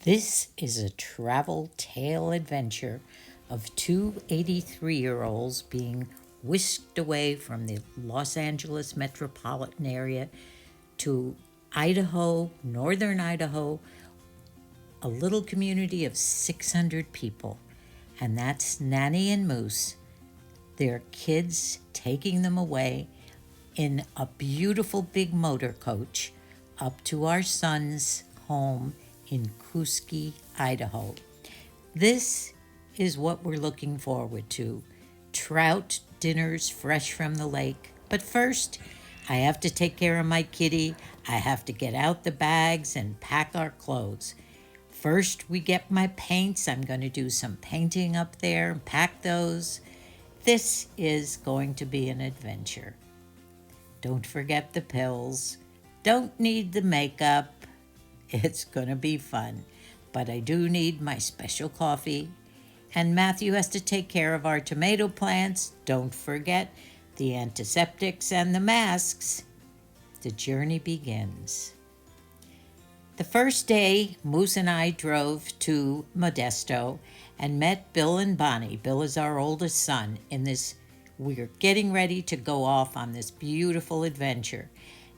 This is a travel tale adventure of two 83-year-olds being whisked away from the Los Angeles metropolitan area to Idaho, northern Idaho, a little community of 600 people. And that's Nanny and Moose, their kids taking them away in a beautiful big motor coach up to our son's home in Kuski, Idaho. This is what we're looking forward to: trout dinners fresh from the lake. But first, I have to take care of my kitty. I have to get out the bags and pack our clothes. First, we get my paints. I'm going to do some painting up there, pack those. This is going to be an adventure. Don't forget the pills. Don't need the makeup. It's going to be fun. But I do need my special coffee. And Matthew has to take care of our tomato plants. Don't forget the antiseptics and the masks. The journey begins. The first day, Moose and I drove to Modesto and met Bill and Bonnie. Bill is our oldest son. We're getting ready to go off on this beautiful adventure.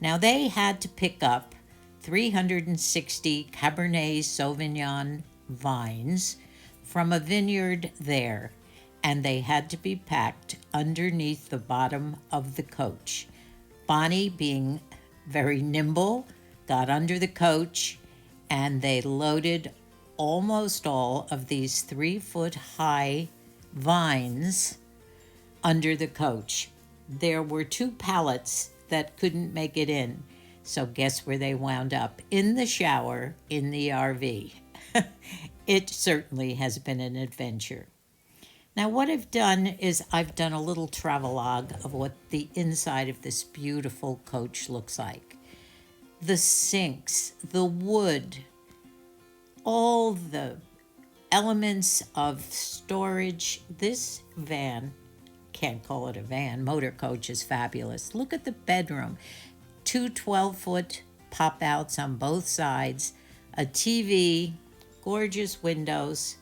Now, they had to pick up 360 Cabernet Sauvignon vines from a vineyard there, and they had to be packed underneath the bottom of the coach. Bonnie, being very nimble, got under the coach, and they loaded almost all of these 3-foot high vines under the coach. There were 2 pallets that couldn't make it in. So guess where they wound up? In the shower in the RV. It certainly has been an adventure. Now, what I've done is I've done a little travelogue of what the inside of this beautiful coach looks like. The sinks, the wood, all the elements of storage. This van, can't call it a van, motor coach is fabulous. Look at the bedroom. 2 12-foot pop-outs on both sides, a TV, gorgeous windows,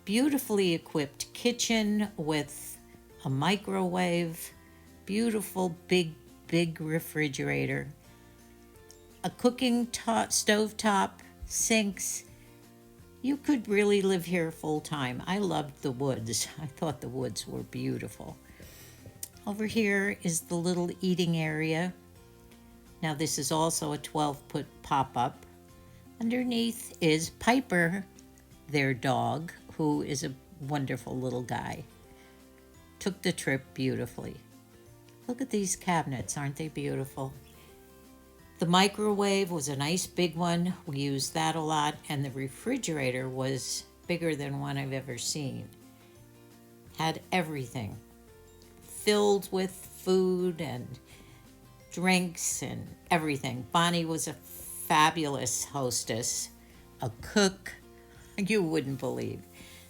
beautifully equipped kitchen with a microwave, beautiful big refrigerator, a cooking stovetop, sinks. You could really live here full time. I loved the woods. I thought the woods were beautiful. Over here is the little eating area. Now, this is also a 12-foot pop-up. Underneath is Piper, their dog, who is a wonderful little guy. Took the trip beautifully. Look at these cabinets. Aren't they beautiful? The microwave was a nice big one. We used that a lot. And the refrigerator was bigger than one I've ever seen. Had everything filled with food and drinks and everything. Bonnie was a fabulous hostess, a cook you wouldn't believe.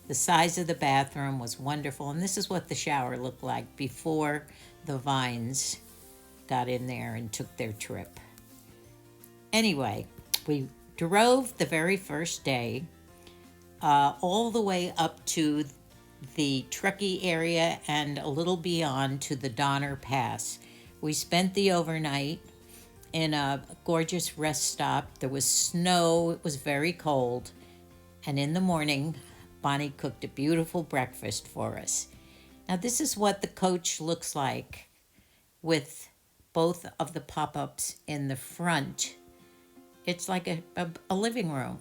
The size of the bathroom was wonderful, and this is what the shower looked like before the vines got in there and took their trip. Anyway, we drove the very first day all the way up to the Truckee area and a little beyond to the Donner Pass. We spent the overnight in a gorgeous rest stop. There was snow. It was very cold. And in the morning, Bonnie cooked a beautiful breakfast for us. Now, this is what the coach looks like with both of the pop-ups in the front. It's like a living room.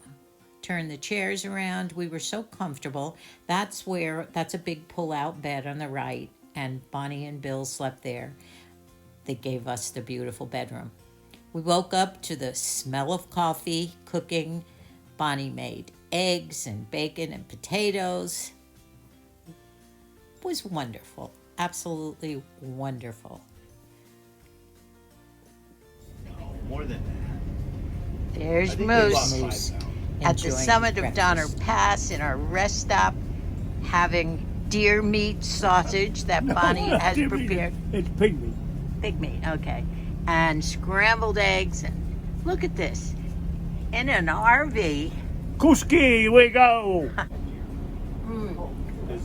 Turn the chairs around. We were so comfortable. That's a big pull-out bed on the right, and Bonnie and Bill slept there. They gave us the beautiful bedroom. We woke up to the smell of coffee, cooking. Bonnie made eggs and bacon and potatoes. It was wonderful, absolutely wonderful. More than that. There's I think we Moose lost 5 pounds. at the summit of Donner Pass in our rest stop, having deer meat sausage that Bonnie has prepared. It's pig meat. Pig meat, okay. And scrambled eggs. And look at this. In an RV Kuski, we go.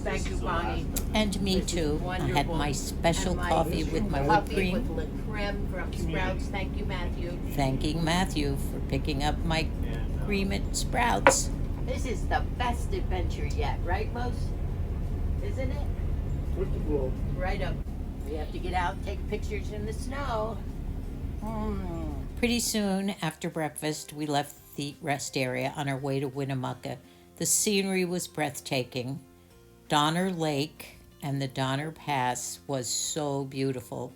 Thank you, Bonnie. And me too. I had my special coffee with my whipped cream. Coffee with La Creme from Sprouts. Thank you, Matthew. Thanking Matthew for picking up my cream at Sprouts. This is the best adventure yet, right, Mose? Isn't it? Right up. We have to get out and take pictures in the snow. Pretty soon after breakfast, we left the rest area on our way to Winnemucca. The scenery was breathtaking. Donner Lake and the Donner Pass was so beautiful.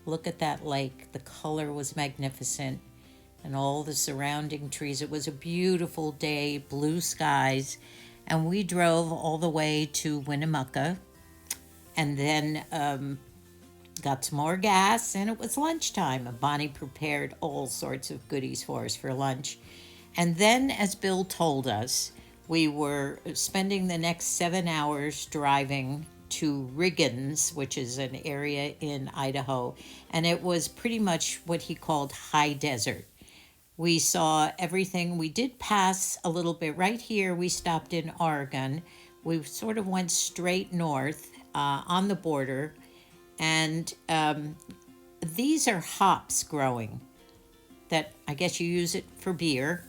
Look at that lake. The color was magnificent, and all the surrounding trees. It was a beautiful day, blue skies, and we drove all the way to Winnemucca, and then got some more gas, and it was lunchtime. And Bonnie prepared all sorts of goodies for us for lunch. And then, as Bill told us, we were spending the next 7 hours driving to Riggins, which is an area in Idaho, and it was pretty much what he called high desert. We saw everything. We did pass a little bit. Right here, we stopped in Oregon. We sort of went straight north on the border, and these are hops growing that I guess you use it for beer.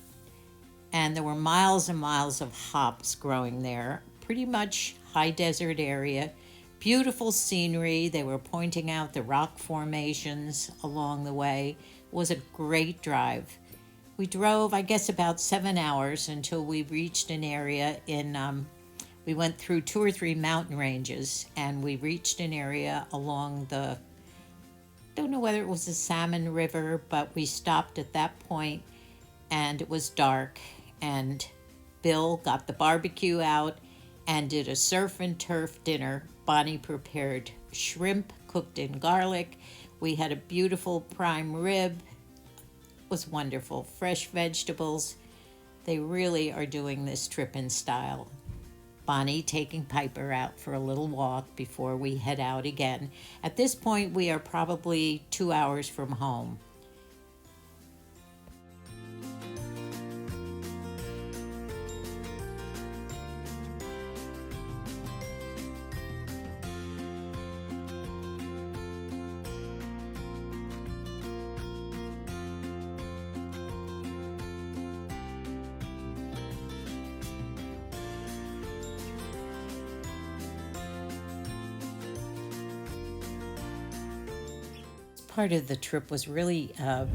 And there were miles and miles of hops growing there. Pretty much high desert area. Beautiful scenery. They were pointing out the rock formations along the way. It was a great drive. We drove, I guess, about 7 hours until we reached an area we went through 2 or 3 mountain ranges, and we reached an area along don't know whether it was the Salmon River, but we stopped at that point, and it was dark, and Bill got the barbecue out and did a surf and turf dinner. Bonnie prepared shrimp cooked in garlic. We had a beautiful prime rib. It was wonderful. Fresh vegetables. They really are doing this trip in style. Bonnie taking Piper out for a little walk before we head out again. At this point, we are probably 2 hours from home. Part of the trip was really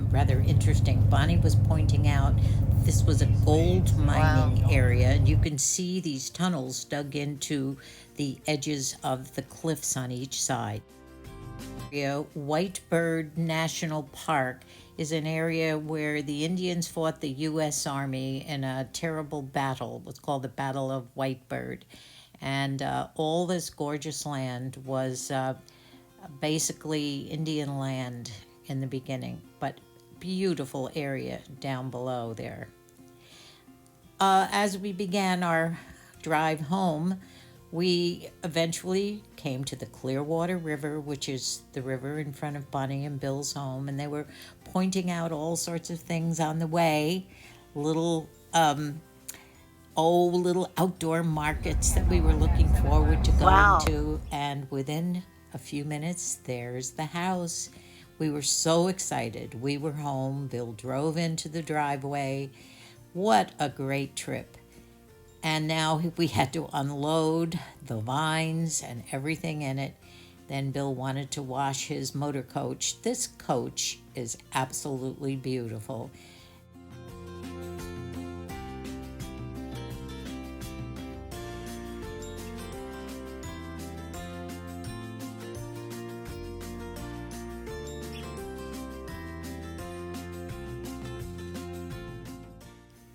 rather interesting. Bonnie was pointing out this was a gold mining area, and you can see these tunnels dug into the edges of the cliffs on each side. White Bird National Park is an area where the Indians fought the U.S. Army in a terrible battle. It was called the Battle of White Bird. And all this gorgeous land was basically Indian land in the beginning, but beautiful area down below there. As we began our drive home, we eventually came to the Clearwater River, which is the river in front of Bonnie and Bill's home, and they were pointing out all sorts of things on the way, little outdoor markets that we were looking forward to going to, and within a few minutes, there's the house. We were so excited. We were home. Bill drove into the driveway. What a great trip. And now we had to unload the vines and everything in it. Then Bill wanted to wash his motor coach. This coach is absolutely beautiful.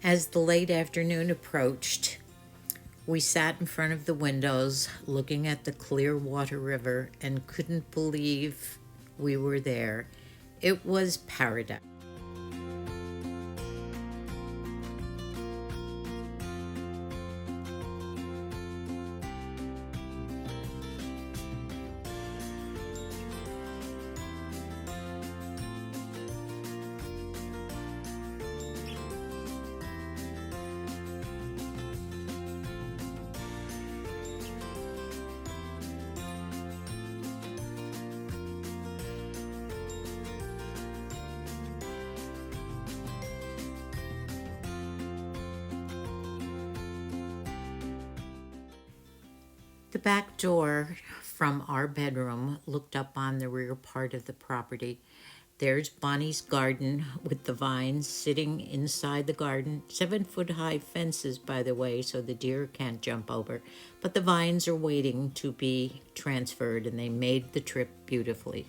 As the late afternoon approached, we sat in front of the windows looking at the Clearwater River and couldn't believe we were there. It was paradise. The back door from our bedroom looked up on the rear part of the property. There's Bonnie's garden with the vines sitting inside the garden. 7-foot-high fences, by the way, so the deer can't jump over. But the vines are waiting to be transferred, and they made the trip beautifully.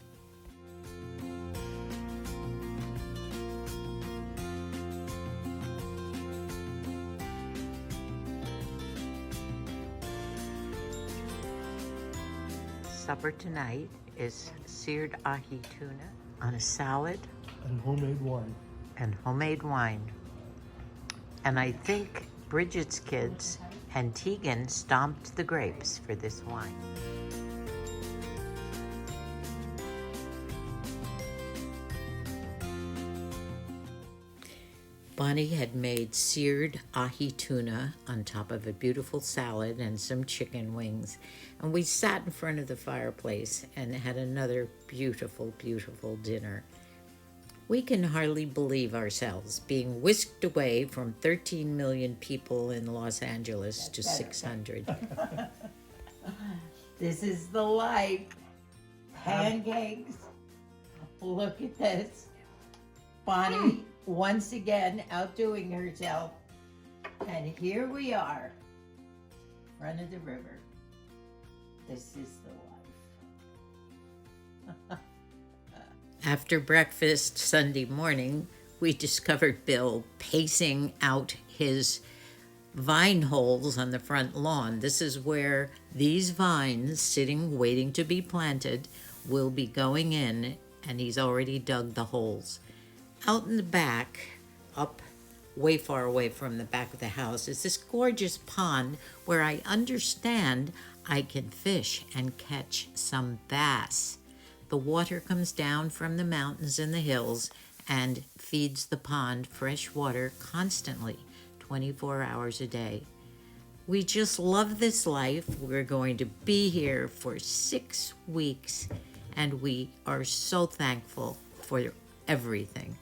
Supper tonight is seared ahi tuna on a salad And homemade wine. and homemade wine. And I think Bridget's kids and Tegan stomped the grapes for this wine. Bonnie had made seared ahi tuna on top of a beautiful salad and some chicken wings. And we sat in front of the fireplace and had another beautiful, beautiful dinner. We can hardly believe ourselves being whisked away from 13 million people in Los Angeles to 600. This is the life. Pancakes. Look at this. Bonnie once again outdoing herself. And here we are, front of the river. This is the life. After breakfast Sunday morning, we discovered Bill pacing out his vine holes on the front lawn. This is where these vines, sitting waiting to be planted, will be going in, and he's already dug the holes. Out in the back, up way far away from the back of the house, is this gorgeous pond where I understand I can fish and catch some bass. The water comes down from the mountains and the hills and feeds the pond fresh water constantly, 24 hours a day. We just love this life. We're going to be here for 6 weeks, and we are so thankful for everything.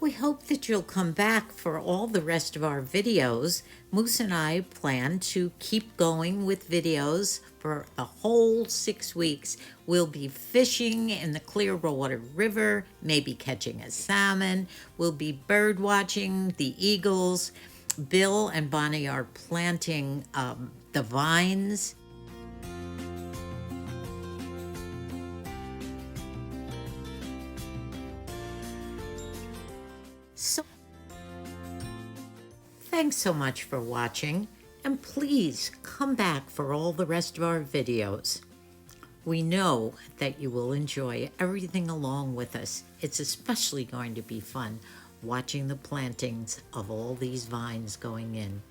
We hope that you'll come back for all the rest of our videos. Moose and I plan to keep going with videos for the whole 6 weeks. We'll be fishing in the Clearwater River, maybe catching a salmon. We'll be bird watching the eagles. Bill and Bonnie are planting the vines. So, thanks so much for watching, and please come back for all the rest of our videos. We know that you will enjoy everything along with us. It's especially going to be fun watching the plantings of all these vines going in.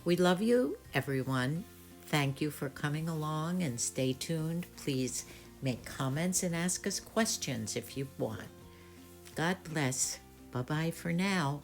We love you, everyone. Thank you for coming along, and stay tuned. Please make comments and ask us questions if you want. God bless. Bye-bye for now.